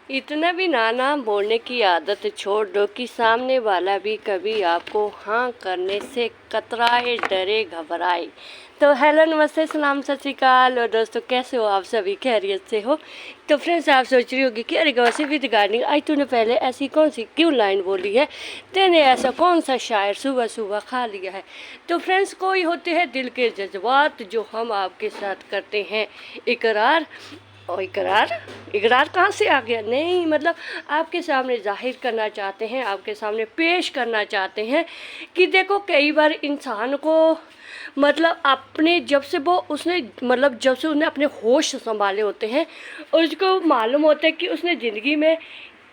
इतना भी ना बोलने की आदत छोड़ दो कि सामने वाला भी कभी आपको हाँ करने से कतराए, डरे, घबराए। तो हेलो, नमस्ते, सलाम, सत श्री अकाल। और दोस्तों, कैसे हो आप सभी? खैरियत से हो? तो फ्रेंड्स, आप सोच रही होगी कि अरे गौसी भी रिगार्डिंग आज तूने पहले ऐसी कौन सी क्यों लाइन बोली है, तेने ऐसा कौन सा शायर सुबह सुबह खा लिया है। तो फ्रेंड्स, कोई होते हैं दिल के जज्बात जो हम आपके साथ करते हैं इकरार। और इकरार कहाँ से आ गया? नहीं, मतलब आपके सामने जाहिर करना चाहते हैं, आपके सामने पेश करना चाहते हैं कि देखो, कई बार इंसान को मतलब अपने जब से उसने अपने होश संभाले होते हैं, उसको मालूम होता है कि उसने ज़िंदगी में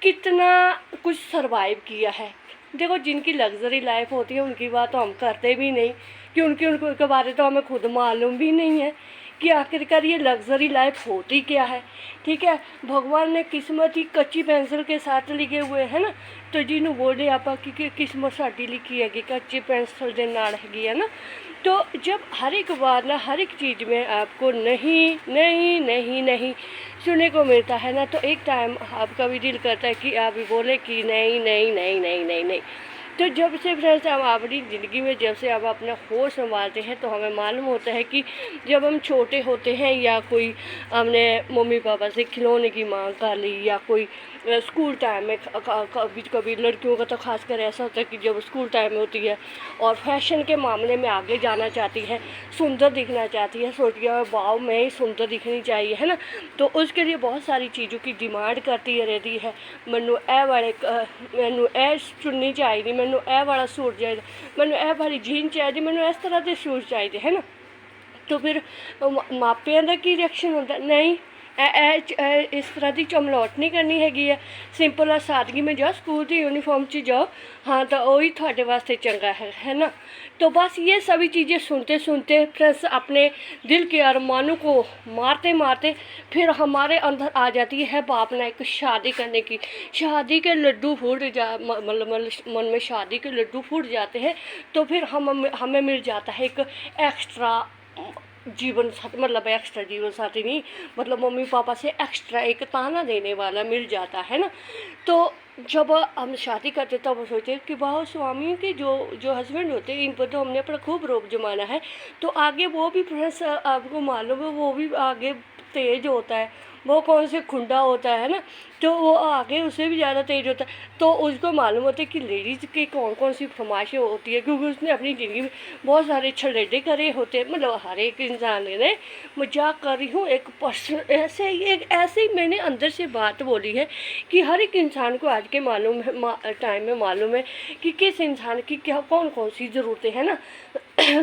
कितना कुछ सरवाइव किया है। देखो, जिनकी लग्जरी लाइफ होती है उनकी बात तो हम करते भी नहीं, कि उनके बारे तो हमें खुद मालूम भी नहीं है कि आखिरकार ये लग्जरी लाइफ होती क्या है। ठीक है, भगवान ने किस्मत ही कच्ची पेंसिल के साथ लिखे हुए है ना। तो जिन्हों बोले आप कि किस्मत साड़ी लिखी है कि कच्ची पेंसिल दे नाल हैगी है ना। तो जब हर एक बार ना, हर एक चीज़ में आपको नहीं नहीं नहीं नहीं सुनने को मिलता है ना, तो एक टाइम आपका भी दिल करता है कि आप भी बोले कि नहीं नहीं नहीं नहीं नहीं नहीं। तो जब से फ्रेंड्स हम अपनी ज़िंदगी में जब से हम अपना होश संभालते हैं, तो हमें मालूम होता है कि जब हम छोटे होते हैं या कोई हमने मम्मी पापा से खिलौने की मांग कर ली, या कोई स्कूल टाइम में कभी कभी लड़कियों का तो खासकर ऐसा होता है कि जब स्कूल टाइम में होती है और फैशन के मामले में आगे जाना चाहती है, सुंदर दिखना चाहती है, सोचती है वाव मैं ही सुंदर दिखनी चाहिए, है ना। तो उसके लिए बहुत सारी चीज़ों की डिमांड करती रहती है। मैनू ए चुन्नी चाहिए, मैनू ए वाला सूट चाहिए, मैनू ए वाली जीन चाहिए, मैनू इस तरह के सूट चाहिए, है ना। तो फिर मापियां का की रिएक्शन होता? नहीं, इस तरह की चमलौट नहीं करनी हैगी है, सिंपल और सादगी में जाओ, स्कूल की यूनीफॉर्म च जाओ, हाँ तो वही थोड़े वास्ते चंगा है ना। तो बस ये सभी चीज़ें सुनते सुनते फ्रेंड्स अपने दिल के अरमानों को मारते मारते फिर हमारे अंदर आ जाती है भावना एक शादी करने की। शादी के लड्डू फूट जा मतलब मन में शादी के लड्डू फूट जाते हैं। तो फिर हमें मिल जाता है एक एक्स्ट्रा जीवन साथी, मतलब एक्स्ट्रा जीवन साथी नहीं, मतलब मम्मी पापा से एक्स्ट्रा एक ताना देने वाला मिल जाता है ना। तो जब हम शादी करते तब हम सोचते कि वाह, स्वामी के जो हस्बैंड होते हैं इन पर तो हमने अपना खूब रोब जमाना है। तो आगे वो भी फ्रेंड्स आपको मालूम है वो भी आगे तेज होता है, वो कौन से खुंडा होता है ना, तो वो आगे उससे भी ज़्यादा तेज होता है। तो उसको मालूम होता है कि लेडीज़ की कौन कौन सी फरमाइशें होती है, क्योंकि उसने अपनी ज़िंदगी में बहुत सारे छलेडे करे होते हैं। मतलब हर एक इंसान ने, मजाक कर रही हूँ, एक पर्सन ऐसे ही मैंने अंदर से बात बोली है कि हर एक इंसान को आज के मालूम है, टाइम में मालूम है कि किस इंसान की क्या कौन कौन सी ज़रूरतें हैं ना।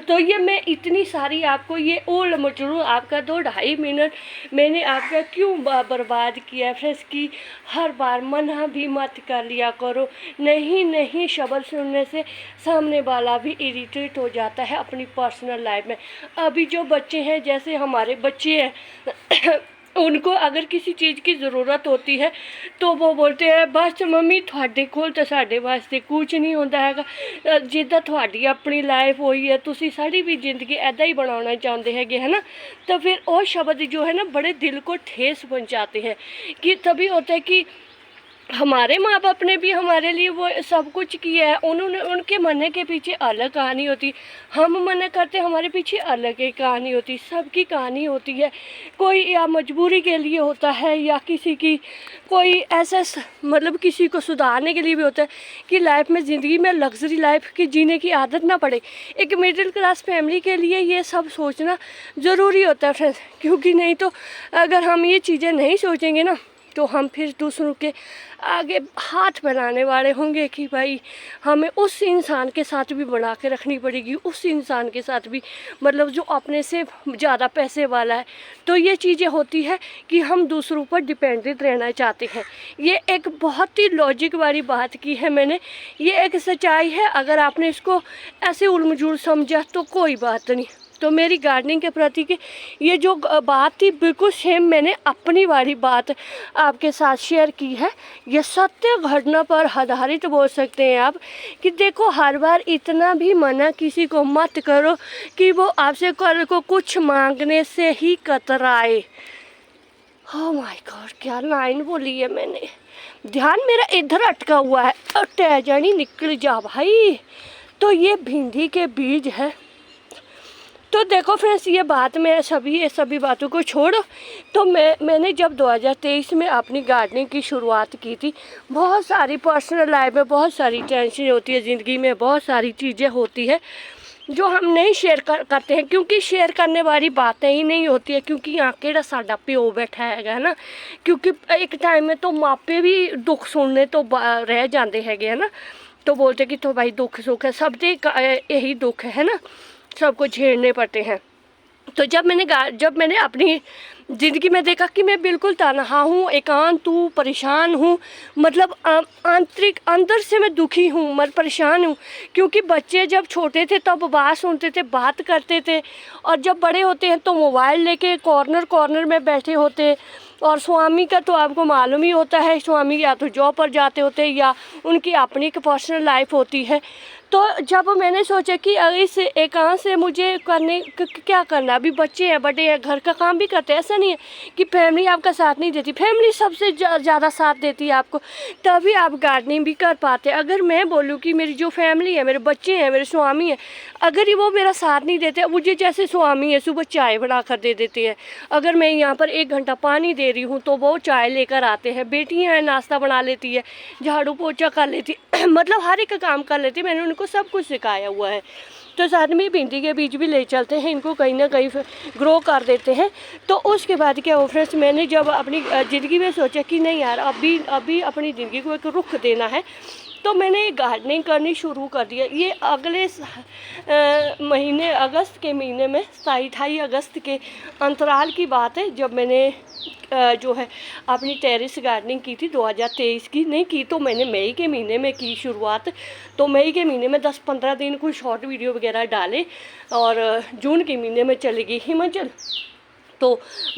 तो ये मैं इतनी सारी आपको ये ओल मचलू आपका 2-2.5 मिनट मैंने आपका क्यों बर्बाद किया फ्रेंड्स की हर बार मना भी मत कर लिया करो। नहीं नहीं शब्द सुनने से सामने वाला भी इरिटेट हो जाता है अपनी पर्सनल लाइफ में। अभी जो बच्चे हैं, जैसे हमारे बच्चे हैं उनको अगर किसी चीज़ की ज़रूरत होती है तो वो बोलते हैं बस मम्मी थोड़े कोल तो साढ़े वास्ते कुछ नहीं होता है, जिद्दां थोड़ी अपनी लाइफ हुई है, तुसी साड़ी भी ज़िंदगी ऐदा ही बनाना चाहते हैं, है ना। तो फिर वो शब्द जो है ना बड़े दिल को ठेस पहुंचाते हैं। कि तभी होता है कि हमारे माँ बाप ने भी हमारे लिए वो सब कुछ किया है, उन्होंने उनके मरने के पीछे अलग कहानी होती, हम मना करते हमारे पीछे अलग एक कहानी होती, सबकी कहानी होती है। कोई या मजबूरी के लिए होता है, या किसी की कोई ऐसा मतलब किसी को सुधारने के लिए भी होता है कि लाइफ में ज़िंदगी में लग्जरी लाइफ की जीने की आदत ना पड़े। एक मिडिल क्लास फैमिली के लिए ये सब सोचना ज़रूरी होता है फ्रेंड्स, क्योंकि नहीं तो अगर हम ये चीज़ें नहीं सोचेंगे ना तो हम फिर दूसरों के आगे हाथ बनाने वाले होंगे कि भाई हमें उस इंसान के साथ भी बना के रखनी पड़ेगी, उस इंसान के साथ भी मतलब जो अपने से ज़्यादा पैसे वाला है। तो ये चीज़ें होती है कि हम दूसरों पर डिपेंडेंट रहना चाहते हैं। ये एक बहुत ही लॉजिक वाली बात की है मैंने, ये एक सच्चाई है। अगर आपने इसको ऐसे उलझुल समझा तो कोई बात नहीं। तो मेरी गार्डनिंग के प्रति की ये जो बात थी बिल्कुल सेम मैंने अपनी वाली बात आपके साथ शेयर की है। ये सत्य घटना पर आधारित बोल सकते हैं आप कि देखो हर बार इतना भी मना किसी को मत करो कि वो आपसे कल को कुछ मांगने से ही कतराए। ओह माय गॉड, क्या लाइन बोली है मैंने। ध्यान मेरा इधर अटका हुआ है। टहजानी निकल जा भाई। तो ये भिंडी के बीज है। तो देखो फ्रेंड्स, ये बात मैं सभी बातों को छोड़ो। तो मैंने जब 2023 में अपनी गार्डनिंग की शुरुआत की थी, बहुत सारी पर्सनल लाइफ में बहुत सारी टेंशन होती है, ज़िंदगी में बहुत सारी चीज़ें होती है जो हम नहीं शेयर करते हैं, क्योंकि शेयर करने वाली बातें ही नहीं होती है। क्योंकि यहाँ केड़ा साडा प्यो बैठा है ना, क्योंकि एक टाइम में तो मापे भी दुख सुनने तो रह जाते है ना। तो बोलते कि तो भाई दुख सुख है, सब दे यही दुख है ना, सबको झेलने पड़ते हैं। तो जब मैंने अपनी ज़िंदगी में देखा कि मैं बिल्कुल तनहा हूँ, एकांत हूँ, परेशान हूँ, मतलब आंतरिक अंदर से मैं दुखी हूँ, मैं परेशान हूँ। क्योंकि बच्चे जब छोटे थे तब बात सुनते थे, बात करते थे, और जब बड़े होते हैं तो मोबाइल लेके कॉर्नर में बैठे होते। और स्वामी का तो आपको मालूम ही होता है, स्वामी या तो जॉब पर जाते होते हैं या उनकी अपनी एक पर्सनल लाइफ होती है। तो जब मैंने सोचा कि इस एकांत से मुझे क्या करना, अभी बच्चे हैं, बड़े हैं, घर का काम भी करते हैं, ऐसा नहीं है कि फैमिली आपका साथ नहीं देती, फैमिली सबसे ज़्यादा साथ देती है आपको, तभी आप गार्डनिंग भी कर पाते हैं। अगर मैं बोलूँ कि मेरी जो फैमिली है, मेरे बच्चे हैं, मेरे स्वामी हैं, अगर वो मेरा साथ नहीं देते, मुझे जैसे स्वामी है सुबह चाय बना कर दे देते हैं, अगर मैं यहाँ पर 1 घंटा पानी दे रही हूँ तो वो चाय लेकर आते हैं, बेटियाँ हैं नाश्ता बना लेती है, झाड़ू पोछा कर लेती मतलब हर एक काम कर लेती, मैंने उनको सब कुछ सिखाया हुआ है। तो साथ में भिंडी के बीज भी ले चलते हैं, इनको कहीं ना कहीं ग्रो कर देते हैं। तो उसके बाद क्या हुआ फ्रेंड्स, मैंने जब अपनी ज़िंदगी में सोचा कि नहीं यार, अभी अपनी ज़िंदगी को एक रुख देना है, तो मैंने गार्डनिंग करनी शुरू कर दिया। ये अगले महीने, अगस्त के महीने में 27-28 अगस्त के अंतराल की बात है, जब मैंने जो है अपनी टेरेस गार्डनिंग की थी। 2023 की नहीं की, तो मैंने मई के महीने में की शुरुआत। तो मई के महीने में 10-15 दिन कुछ शॉर्ट वीडियो वगैरह डाले, और जून के महीने में चली गई हिमाचल। तो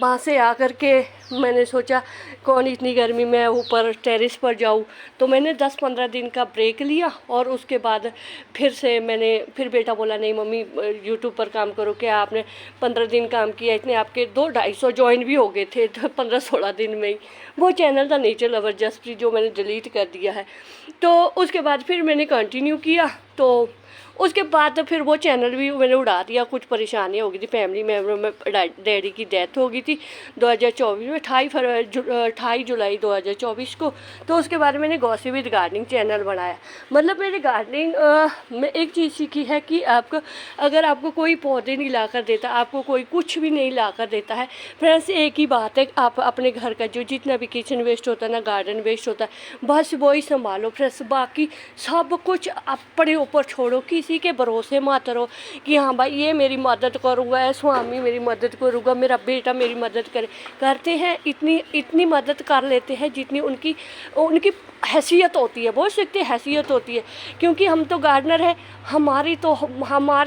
वहाँ से आकर के मैंने सोचा कौन इतनी गर्मी में ऊपर टेरेस पर जाऊँ, तो मैंने 10-15 दिन का ब्रेक लिया। और उसके बाद फिर बेटा बोला नहीं मम्मी यूट्यूब पर काम करो। क्या आपने 15 दिन काम किया, इतने आपके 200-250 ज्वाइन भी हो गए थे तो 15-16 दिन में ही। वो चैनल था नेचर लवर जसप्रीत, जो मैंने डिलीट कर दिया है। तो उसके बाद फिर मैंने कंटिन्यू किया। तो उसके बाद फिर वो चैनल भी मैंने उड़ा दिया, कुछ परेशानी हो गई थी, फैमिली मेम्बर में डैडी की डेथ हो गई थी 2024 में, 28 जुलाई 2024 को। तो उसके बाद मैंने गॉसिप विद गार्डनिंग चैनल बनाया। मतलब मैंने गार्डनिंग में एक चीज़ सीखी है कि अगर आपको कोई पौधे नहीं ला कर देता, आपको कोई कुछ भी नहीं ला कर देता है फ्रेंड्स, एक ही बात है, आप अपने घर का जो जितना भी किचन वेस्ट होता है ना, गार्डन वेस्ट होता है, बस वो ही संभालो फ्रेंड्स। बाकी सब कुछ अपने ऊपर छोड़ो, किसी के भरोसे मत रहो कि हाँ भाई ये मेरी मदद करूँगा, स्वामी मेरी मदद करूँगा, मेरा बेटा मेरी मदद करते हैं। इतनी मदद कर लेते हैं जितनी उनकी हैसियत होती है, बोल सकते हैसियत होती है। क्योंकि हम तो गार्डनर हैं, हमारे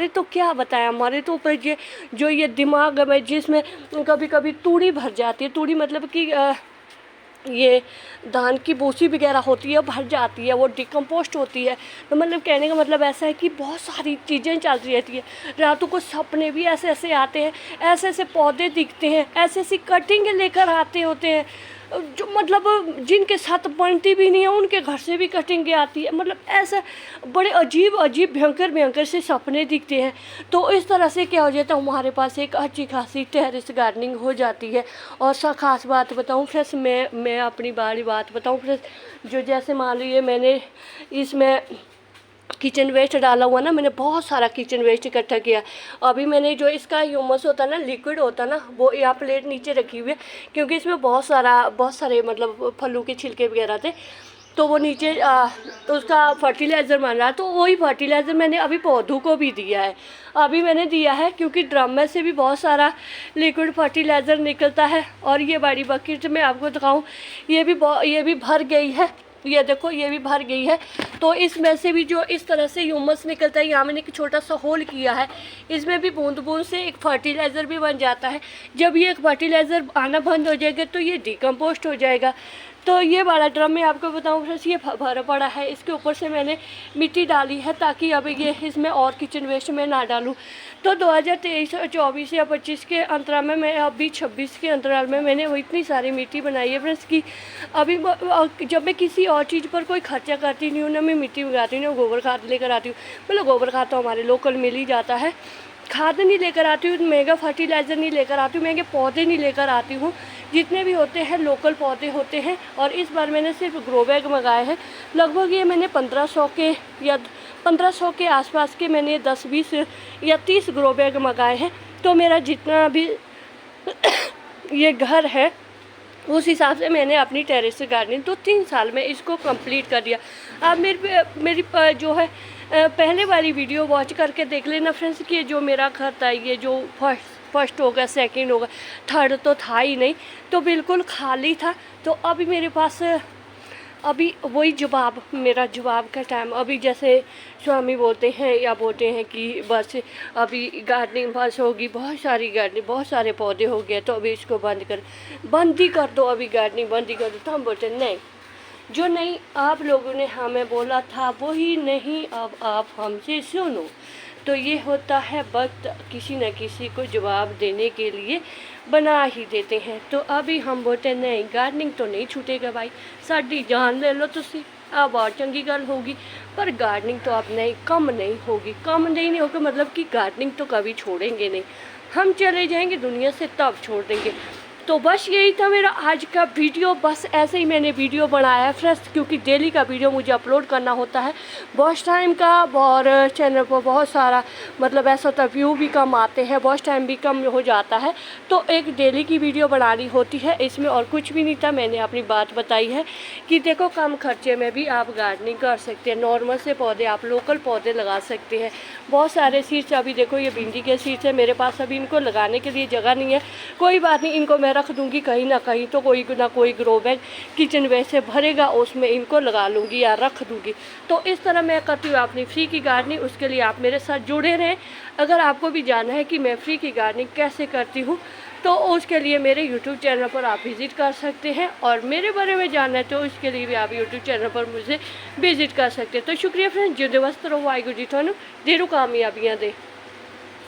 तो क्या बताएं, हमारे तो ऊपर जो ये दिमाग में जिसमें कभी कभी तूड़ी भर जाती है, तूड़ी मतलब कि ये धान की भूसी वगैरह होती है, भर जाती है, वो डिकम्पोस्ट होती है। तो मतलब कहने का मतलब ऐसा है कि बहुत सारी चीज़ें चलती रहती है। रातों को सपने भी ऐसे ऐसे आते हैं, ऐसे ऐसे पौधे दिखते हैं, ऐसे ऐसी कटिंग लेकर आते होते हैं, जो मतलब जिनके साथ बनती भी नहीं है उनके घर से भी कटिंग आती है। मतलब ऐसे बड़े अजीब भयंकर से सपने दिखते हैं। तो इस तरह से क्या हो जाता है, हमारे पास एक अच्छी खासी टेरेस गार्डनिंग हो जाती है। और ख़ास बात बताऊँ फ्रेंड्स, मैं अपनी बड़ी बात बताऊँ फ्रेंड्स, जो जैसे मान लीजिए मैंने इसमें किचन वेस्ट डाला हुआ ना, मैंने बहुत सारा किचन वेस्ट इकट्ठा किया। अभी मैंने जो इसका ह्यूमस होता है ना, लिक्विड होता है ना, वो यहाँ प्लेट नीचे रखी हुई है, क्योंकि इसमें बहुत सारे मतलब फलों के छिलके वगैरह थे। तो वो नीचे तो उसका फर्टिलाइज़र बन रहा है। तो वही फर्टिलाइज़र मैंने अभी पौधों को भी दिया है, अभी मैंने दिया है, क्योंकि ड्रम में से भी बहुत सारा लिक्विड फर्टिलाइज़र निकलता है। और ये बड़ी बकेट में आपको दिखाऊँ, ये भी भर गई है, ये देखो ये भी भर गई है। तो इसमें से भी जो इस तरह से ह्यूमस निकलता है, यहाँ मैंने एक छोटा सा होल किया है, इसमें भी बूंद बूंद से एक फर्टिलाइज़र भी बन जाता है। जब ये एक फर्टिलाइज़र आना बंद हो जाएगा तो ये डिकम्पोस्ट हो जाएगा। तो ये वाला ड्रम मैं आपको बताऊँ फ्रेंड्स, ये भरा पड़ा है, इसके ऊपर से मैंने मिट्टी डाली है ताकि अब ये इसमें और किचन वेस्ट में ना डालूँ। तो 2023 और 24 या 25 के अंतराल में, मैं अभी 26 के अंतराल में मैंने वो इतनी सारी मिट्टी बनाई है फ्रेंड्स कि अभी जब मैं किसी और चीज़ पर कोई खर्चा करती नहीं हूँ, ना मैं मिट्टी मंगाती हूँ, ना गोबर खाद लेकर आती हूँ। मतलब गोबर खाद तो हमारे लोकल मिल ही जाता है, खाद नहीं लेकर आती हूँ, महंगा फर्टिलाइज़र नहीं लेकर आती हूँ, महंगे पौधे नहीं लेकर आती हूँ, जितने भी होते हैं लोकल पौधे होते हैं। और इस बार मैंने सिर्फ ग्रो बैग मंगाए हैं, लगभग ये मैंने 1500 के या 1500 के आसपास के मैंने 10-20 या 30 ग्रो बैग मंगाए हैं। तो मेरा जितना भी ये घर है उस हिसाब से मैंने अपनी टेरेस गार्डनिंग तो 3 साल में इसको कंप्लीट कर दिया। आप मेरी जो है पहले वाली वीडियो वॉच करके देख लेना फ्रेंड्स कि जो मेरा घर था, ये जो फर्स्ट होगा, सेकंड होगा, थर्ड तो था ही नहीं, तो बिल्कुल खाली था। तो अभी मेरे पास अभी वही मेरा जवाब का टाइम, अभी जैसे स्वामी बोलते हैं या बोलते हैं कि बस अभी गार्डनिंग बस होगी, बहुत सारी गार्डनिंग, बहुत सारे पौधे हो गए तो अभी इसको बंद ही कर दो, अभी गार्डनिंग बंद ही कर दो। तो हम बोलते हैं नहीं, जो नहीं आप लोगों ने हमें बोला था वही नहीं, अब आप हमसे सुनो। तो ये होता है, वक्त किसी न किसी को जवाब देने के लिए बना ही देते हैं। तो अभी हम बोलते नहीं, गार्डनिंग तो नहीं छूटेगा भाई, साड़ी जान ले लो तुसी, अब और चंगी गल होगी, पर गार्डनिंग तो अब नहीं कम नहीं होगी, कम नहीं होगा मतलब कि गार्डनिंग तो कभी छोड़ेंगे नहीं, हम चले जाएंगे दुनिया से तब छोड़ देंगे। तो बस यही था मेरा आज का वीडियो, बस ऐसे ही मैंने वीडियो बनाया है फ्रेंड्स, क्योंकि डेली का वीडियो मुझे अपलोड करना होता है बहुत टाइम का, और चैनल पर बहुत सारा मतलब ऐसा होता है व्यू भी कम आते हैं, बहुत टाइम भी कम हो जाता है, तो एक डेली की वीडियो बनानी होती है। इसमें और कुछ भी नहीं था, मैंने अपनी बात बताई है कि देखो कम खर्चे में भी आप गार्डनिंग कर सकते हैं, नॉर्मल से पौधे आप लोकल पौधे लगा सकते हैं। बहुत सारे सीड्स, अभी देखो ये भिंडी के सीड्स है मेरे पास, अभी इनको लगाने के लिए जगह नहीं है, कोई बात नहीं, इनको मैं रख दूंगी कहीं ना कहीं, तो कोई ना कोई ग्रो बैग किचन वेस्ट से भरेगा, उसमें इनको लगा लूँगी या रख दूंगी। तो इस तरह मैं करती हूँ अपनी फ्री की गार्डनिंग। उसके लिए आप मेरे साथ जुड़े रहें। अगर आपको भी जानना है कि मैं फ्री की गार्डनिंग कैसे करती हूँ तो उसके लिए मेरे यूट्यूब चैनल पर आप विज़िट कर सकते हैं, और मेरे बारे में जानना है तो उसके लिए भी आप यूट्यूब चैनल पर मुझे विज़िट कर सकते हैं। तो शुक्रिया फ्रेंड्स, जिंदे वस्त रहो, वाहिगुरू जी थानू ढेरों कामयाबियां दे।